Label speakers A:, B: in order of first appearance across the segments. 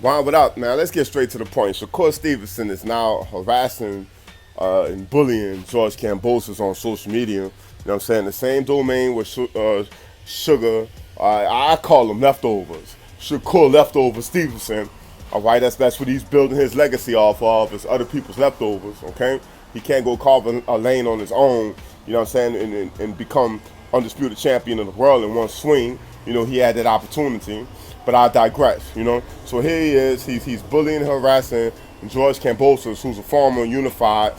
A: Wind it up, now let's get straight to the point. Shakur Stevenson is now harassing and bullying George Kambosos on social media. You know what I'm saying? The same domain with Sugar, I call them leftovers. Shakur leftover Stevenson. All right, that's what he's building his legacy off of, is other people's leftovers, okay? He can't go carve a lane on his own, you know what I'm saying, and become undisputed champion of the world in one swing. You know, he had that opportunity. But I digress, you know. So here he is, he's bullying, harassing George Kambosos, who's a former unified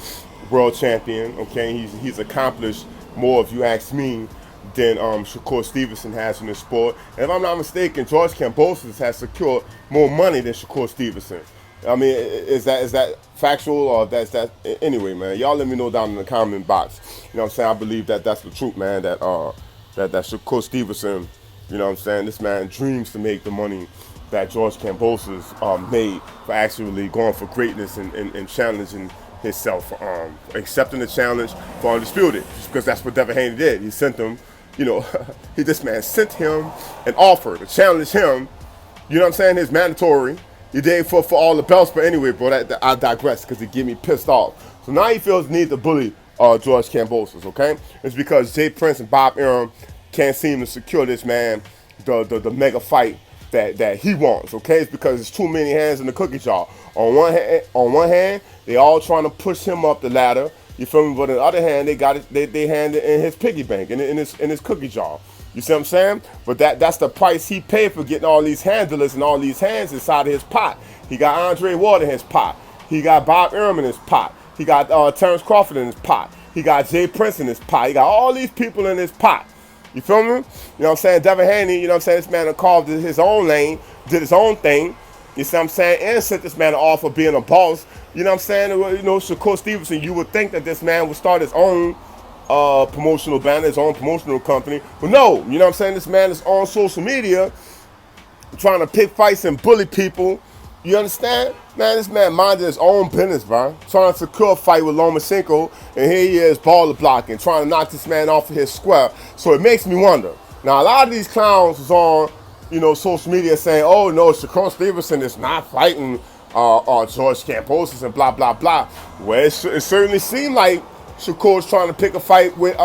A: world champion, okay? He's accomplished more, if you ask me, than Shakur Stevenson has in this sport. And if I'm not mistaken, George Kambosos has secured more money than Shakur Stevenson. I mean, is that factual, or that's that? Anyway, man, y'all let me know down in the comment box. You know what I'm saying? I believe that's the truth, man. That Shakur Stevenson, you know what I'm saying, this man dreams to make the money that George Kambosos made for actually going for greatness and challenging himself, accepting the challenge for Undisputed, because that's what Devin Haney did. He sent him, you know, this man sent him an offer to challenge him, you know what I'm saying, his mandatory. He did for all the belts, but anyway, bro, I digress, because it get me pissed off. So now he feels the need to bully George Kambosos, okay? It's because Jay Prince and Bob Arum can't seem to secure this man the mega fight that he wants, okay? It's because there's too many hands in the cookie jar. On one hand, they all trying to push him up the ladder, you feel me? But on the other hand, they hand it in his piggy bank, in his cookie jar. You see what I'm saying? But that's the price he paid for getting all these handlers and all these hands inside of his pot. He got Andre Ward in his pot. He got Bob Arum in his pot. He got Terrence Crawford in his pot. He got Jay Prince in his pot. He got all these people in his pot. You feel me? You know what I'm saying? Devin Haney, you know what I'm saying? This man carved his own lane, did his own thing. You see what I'm saying? And sent this man off for being a boss. You know what I'm saying? You know, Shakur Stevenson, you would think that this man would start his own promotional banner, his own promotional company. But no, you know what I'm saying? This man is on social media trying to pick fights and bully people. You understand? Man, this man minded his own business, bro. Trying to secure a fight with Lomachenko, and here he is baller blocking, trying to knock this man off of his square. So it makes me wonder. Now, a lot of these clowns was on, you know, social media saying, oh, no, Shakur Stevenson is not fighting George Kambosos and blah, blah, blah. Well, it certainly seemed like Shakur's trying to pick a fight with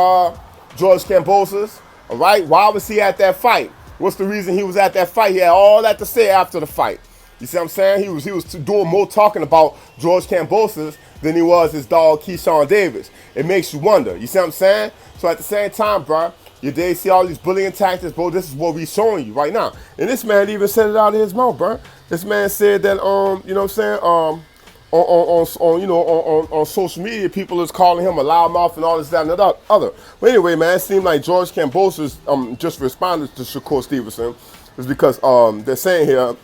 A: George Kambosos. All right? Why was he at that fight? What's the reason he was at that fight? He had all that to say after the fight. You see what I'm saying? He was doing more talking about George Kambosos than he was his dog Keyshawn Davis. It makes you wonder. You see what I'm saying? So at the same time, bro, you see all these bullying tactics, bro. This is what we showing you right now. And this man even said it out of his mouth, bro. This man said that you know what I'm saying, on social media, people is calling him a loudmouth and all this, that, and the other. But anyway, man, it seemed like George Kambosos just responded to Shakur Stevenson. It's because they're saying here,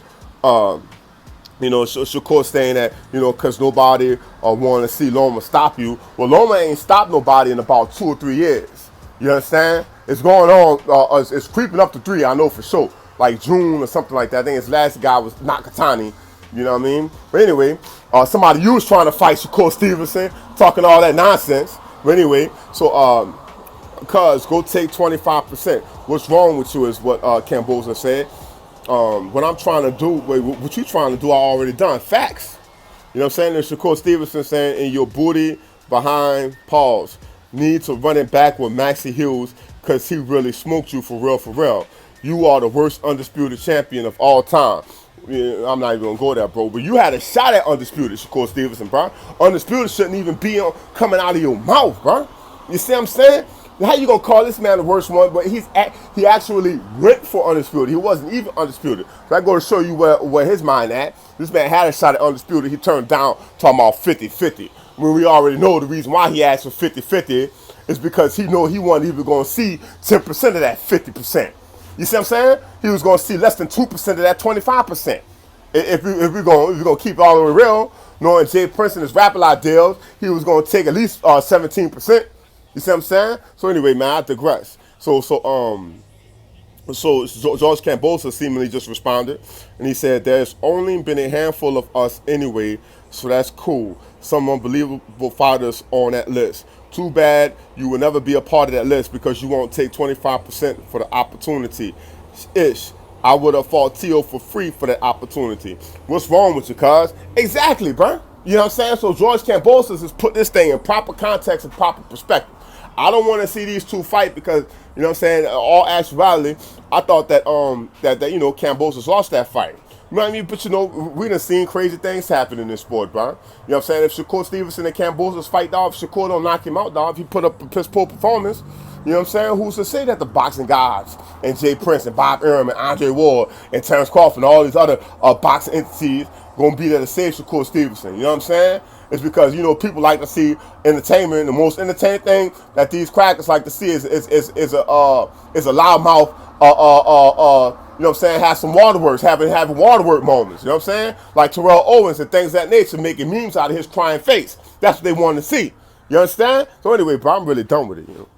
A: you know, Shakur saying that, you know, because nobody want to see Loma stop you. Well, Loma ain't stopped nobody in about 2 or 3 years. You understand? It's going on, it's creeping up to 3, I know for sure. Like June or something like that. I think his last guy was Nakatani. You know what I mean? But anyway, somebody you was trying to fight Shakur Stevenson, talking all that nonsense. But anyway, so, cuz, go take 25%. What's wrong with you is what Kambosos said. What I'm trying to do, what you trying to do, I already done. Facts. You know what I'm saying? There's Shakur Stevenson saying, in your booty behind pause. Need to run it back with Maxie Hughes because he really smoked you for real, for real. You are the worst undisputed champion of all time. Yeah, I'm not even going to go there, bro. But you had a shot at undisputed, Shakur Stevenson, bro. Undisputed shouldn't even be coming out of your mouth, bro. You see what I'm saying? How you gonna call this man the worst one? But he actually went for undisputed. He wasn't even undisputed. So I go to show you where his mind at. This man had a shot at undisputed. He turned down talking about 50-50. When we already know the reason why he asked for 50-50 is because he know he wasn't even gonna see 10% of that 50%. You see what I'm saying? He was gonna see less than 2% of that 25%. If we're gonna keep it all the way real, knowing Jay Prince and his Rap-A-Lot deals, he was gonna take at least 17%. You see what I'm saying? So anyway, man, I digress. So George Kambosos seemingly just responded, and he said, "There's only been a handful of us anyway, so that's cool. Some unbelievable fighters on that list. Too bad you will never be a part of that list because you won't take 25% for the opportunity. Ish. I would have fought Tio for free for that opportunity. What's wrong with you, cuz? Exactly, bro. You know what I'm saying? So George Kambosos has put this thing in proper context and proper perspective. I don't want to see these two fight because, you know what I'm saying, all actuality, I thought that that you know, Kambosos lost that fight. You know what I mean? But you know, we done seen crazy things happen in this sport, bro. You know what I'm saying? If Shakur Stevenson and Kambosos fight, dog, if Shakur don't knock him out, dog, if he put up a piss poor performance, you know what I'm saying? Who's to say that the boxing gods and Jay Prince and Bob Arum and Andre Ward and Terrence Crawford and all these other boxing entities gonna be there to save Shakur Stevenson? You know what I'm saying? It's because, you know, people like to see entertainment. The most entertaining thing that these crackers like to see is a loudmouth, you know what I'm saying, have some waterworks, having waterwork moments, you know what I'm saying? Like Terrell Owens and things of that nature, making memes out of his crying face. That's what they want to see. You understand? So anyway, bro, I'm really done with it, you know.